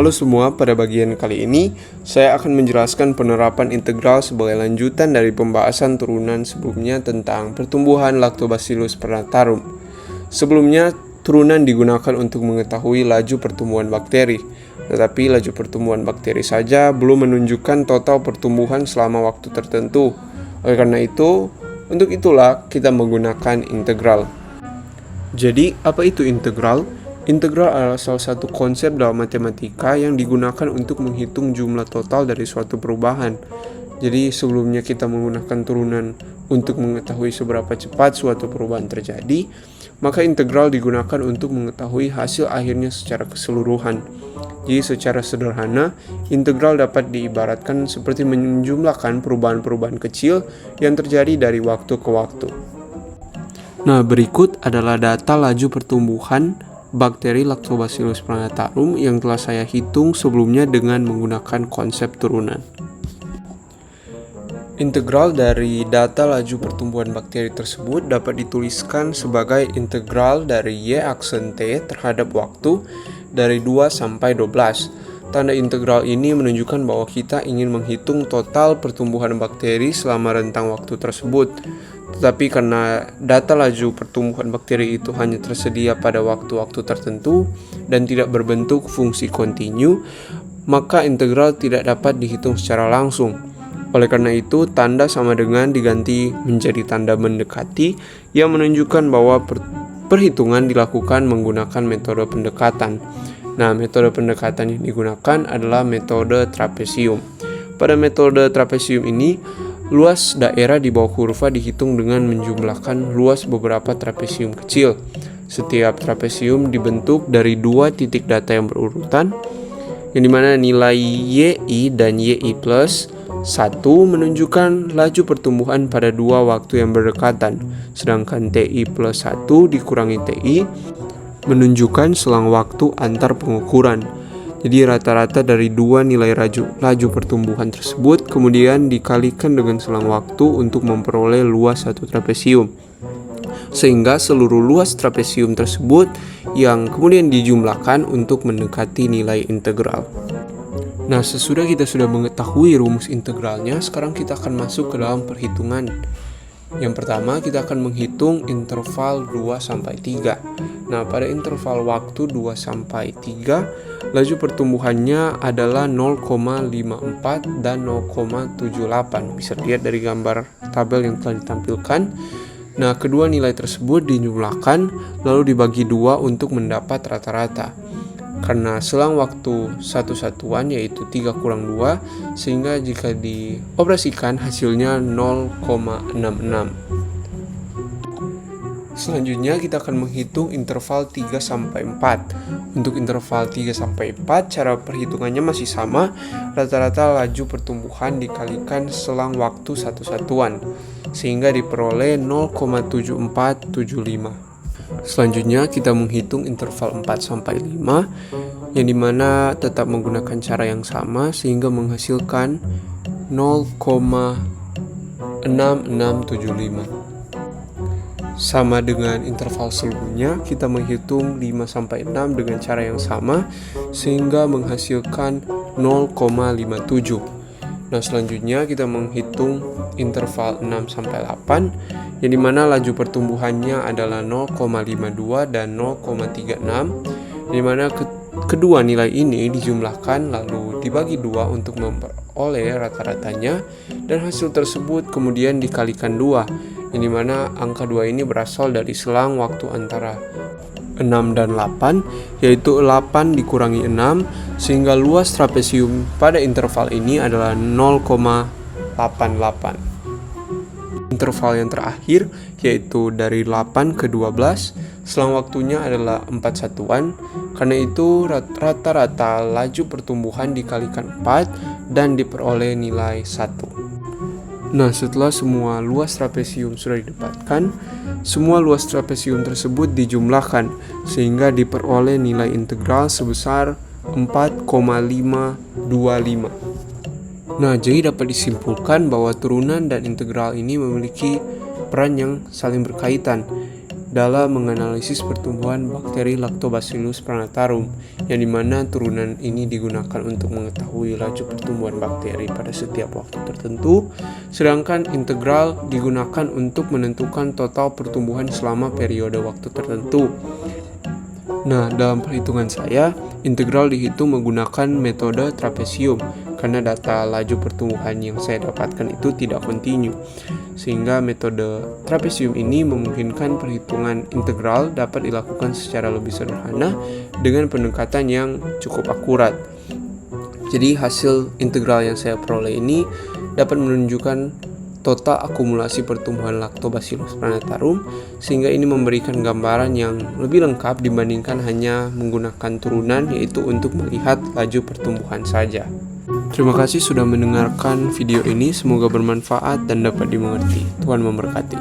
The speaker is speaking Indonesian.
Halo semua, pada bagian kali ini saya akan menjelaskan penerapan integral sebagai lanjutan dari pembahasan turunan sebelumnya tentang pertumbuhan Lactobacillus preventarum. Sebelumnya, turunan digunakan untuk mengetahui laju pertumbuhan bakteri, tetapi laju pertumbuhan bakteri saja belum menunjukkan total pertumbuhan selama waktu tertentu. Oleh karena itu, untuk itulah kita menggunakan integral. Jadi, apa itu integral? Integral adalah salah satu konsep dalam matematika yang digunakan untuk menghitung jumlah total dari suatu perubahan. Jadi sebelumnya kita menggunakan turunan untuk mengetahui seberapa cepat suatu perubahan terjadi, maka integral digunakan untuk mengetahui hasil akhirnya secara keseluruhan. Jadi secara sederhana, integral dapat diibaratkan seperti menjumlahkan perubahan-perubahan kecil yang terjadi dari waktu ke waktu. Nah, berikut adalah data laju pertumbuhan bakteri Lactobacillus preventarum yang telah saya hitung sebelumnya dengan menggunakan konsep turunan. Integral dari data laju pertumbuhan bakteri tersebut dapat dituliskan sebagai integral dari Y aksen T terhadap waktu dari 2 sampai 12. Tanda integral ini menunjukkan bahwa kita ingin menghitung total pertumbuhan bakteri selama rentang waktu tersebut. Tetapi karena data laju pertumbuhan bakteri itu hanya tersedia pada waktu-waktu tertentu dan tidak berbentuk fungsi kontinu, maka integral tidak dapat dihitung secara langsung. Oleh karena itu, tanda sama dengan diganti menjadi tanda mendekati yang menunjukkan bahwa perhitungan dilakukan menggunakan metode pendekatan. Nah, metode pendekatan yang digunakan adalah metode trapesium. Pada metode trapesium ini, luas daerah di bawah kurva dihitung dengan menjumlahkan luas beberapa trapesium kecil. Setiap trapesium dibentuk dari 2 titik data yang berurutan, yang dimana nilai YI dan YI plus 1 menunjukkan laju pertumbuhan pada 2 waktu yang berdekatan, sedangkan TI plus 1 dikurangi TI menunjukkan selang waktu antar pengukuran. Jadi rata-rata dari 2 nilai laju pertumbuhan tersebut kemudian dikalikan dengan selang waktu untuk memperoleh luas satu trapesium. Sehingga seluruh luas trapesium tersebut yang kemudian dijumlahkan untuk mendekati nilai integral. Nah, sesudah kita sudah mengetahui rumus integralnya, sekarang kita akan masuk ke dalam perhitungan. Yang pertama, kita akan menghitung interval 2-3. Nah, pada interval waktu 2-3, laju pertumbuhannya adalah 0,54 dan 0,78. Bisa dilihat dari gambar tabel yang telah ditampilkan. Nah, kedua nilai tersebut dijumlahkan lalu dibagi 2 untuk mendapat rata-rata. Karena selang waktu satu satuan yaitu 3-2, sehingga jika dioperasikan hasilnya 0,66. Selanjutnya kita akan menghitung interval 3-4. Untuk interval 3-4, cara perhitungannya masih sama, rata-rata laju pertumbuhan dikalikan selang waktu satu satuan, sehingga diperoleh 0,7475. Selanjutnya kita menghitung interval 4-5 yang dimana tetap menggunakan cara yang sama sehingga menghasilkan 0,6675. Sama dengan interval sebelumnya, kita menghitung 5-6 dengan cara yang sama sehingga menghasilkan 0,57. Nah, selanjutnya kita menghitung interval 6-8 yang dimana laju pertumbuhannya adalah 0,52 dan 0,36, dimana kedua nilai ini dijumlahkan lalu dibagi 2 untuk memperoleh rata-ratanya, dan hasil tersebut kemudian dikalikan 2, yang dimana angka 2 ini berasal dari selang waktu antara 6 dan 8, yaitu 8 dikurangi 6, sehingga luas trapesium pada interval ini adalah 0,88. Interval yang terakhir yaitu dari 8 ke 12, selang waktunya adalah 4 satuan. Karena itu rata-rata laju pertumbuhan dikalikan 4 dan diperoleh nilai 1. Nah, setelah semua luas trapesium sudah didapatkan, semua luas trapesium tersebut dijumlahkan sehingga diperoleh nilai integral sebesar 4,525. Nah, jadi dapat disimpulkan bahwa turunan dan integral ini memiliki peran yang saling berkaitan, dalam menganalisis pertumbuhan bakteri Lactobacillus preventarum, yang dimana turunan ini digunakan untuk mengetahui laju pertumbuhan bakteri pada setiap waktu tertentu, sedangkan integral digunakan untuk menentukan total pertumbuhan selama periode waktu tertentu. Nah, dalam perhitungan saya, integral dihitung menggunakan metode trapesium karena data laju pertumbuhan yang saya dapatkan itu tidak kontinu. Sehingga metode trapesium ini memungkinkan perhitungan integral dapat dilakukan secara lebih sederhana dengan pendekatan yang cukup akurat. Jadi hasil integral yang saya peroleh ini dapat menunjukkan total akumulasi pertumbuhan Lactobacillus preventarum, sehingga ini memberikan gambaran yang lebih lengkap dibandingkan hanya menggunakan turunan, yaitu untuk melihat laju pertumbuhan saja. Terima kasih sudah mendengarkan video ini, semoga bermanfaat dan dapat dimengerti. Tuhan memberkati.